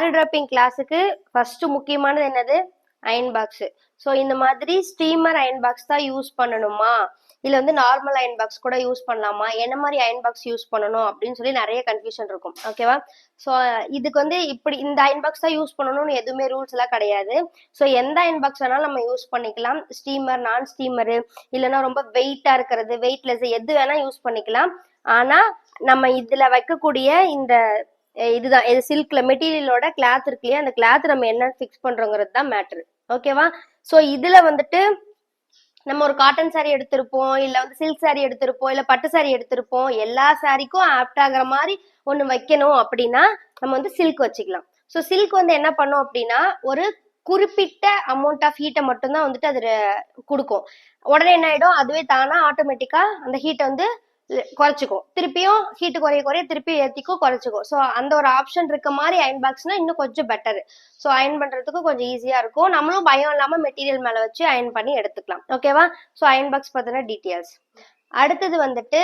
ஏர் dropping கிளாஸுக்கு first முக்கியமானது என்னது? Iron box. ஸோ இந்த மாதிரி ஸ்டீமர் அயன் பாக்ஸ் தான் யூஸ் பண்ணணுமா, இல்ல வந்து நார்மல் அயன் பாக்ஸ் கூட யூஸ் பண்ணலாமா, என்ன மாதிரி அயன் பாக்ஸ் யூஸ் பண்ணணும் அப்படின்னு சொல்லி நிறைய கன்ஃபியூஷன் இருக்கும். ஓகேவா? ஸோ இதுக்கு வந்து இப்படி இந்த அயன் பாக்ஸ் தான் யூஸ் பண்ணணும்னு எதுவுமே ரூல்ஸ் எல்லாம் கிடையாது. ஸோ எந்த அயன் பாக்ஸ் வேணாலும் நம்ம யூஸ் பண்ணிக்கலாம். ஸ்டீமர், நான் ஸ்டீமரு, இல்லைன்னா ரொம்ப வெயிட்டா இருக்கிறது, வெயிட்லெஸ், எது வேணா யூஸ் பண்ணிக்கலாம். ஆனா நம்ம இதுல வைக்கக்கூடிய இந்த இதுதான், இது சில்க்ல மெட்டீரியலோட கிளாத் இருக்கு இல்லையா, அந்த கிளாத் நம்ம என்ன ஃபிக்ஸ் பண்றோங்கிறது தான் மேட்ரு. ஓகேவா? ஸோ இதுல வந்துட்டு நம்ம ஒரு காட்டன் சாரி எடுத்திருப்போம், இல்ல வந்து சில்க் சாரி எடுத்திருப்போம், இல்ல பட்டு சாரி எடுத்திருப்போம். எல்லா சாரிக்கும் ஆப்ட் ஆகுற மாதிரி ஒண்ணு வைக்கணும் அப்படின்னா நம்ம வந்து சில்க் வச்சுக்கலாம். ஸோ சில்க் வந்து என்ன பண்ணும் அப்படின்னா ஒரு குறிப்பிட்ட அமௌண்ட் ஆஃப் ஹீட்டை மட்டும்தான் வந்துட்டு அது கொடுக்கும். உடனே என்ன ஆயிடும், அதுவே தானா ஆட்டோமேட்டிக்கா அந்த ஹீட்டை வந்து குறைச்சிக்கும். திருப்பியும் ஹீட்டு குறைய குறைய திருப்பியும் ஏத்திக்கும், குறைச்சிக்கும். ஸோ அந்த ஒரு ஆப்ஷன் இருக்க மாதிரி அயன் பாக்ஸ்னா இன்னும் கொஞ்சம் பெட்டர். ஸோ அயன் பண்றதுக்கு கொஞ்சம் ஈஸியா இருக்கும். நம்மளும் பயம் இல்லாம மெட்டீரியல் மேல வச்சு அயன் பண்ணி எடுத்துக்கலாம். ஓகேவா? ஸோ அயன் பாக்ஸ் பத்தின டீட்டெயில்ஸ். அடுத்தது வந்துட்டு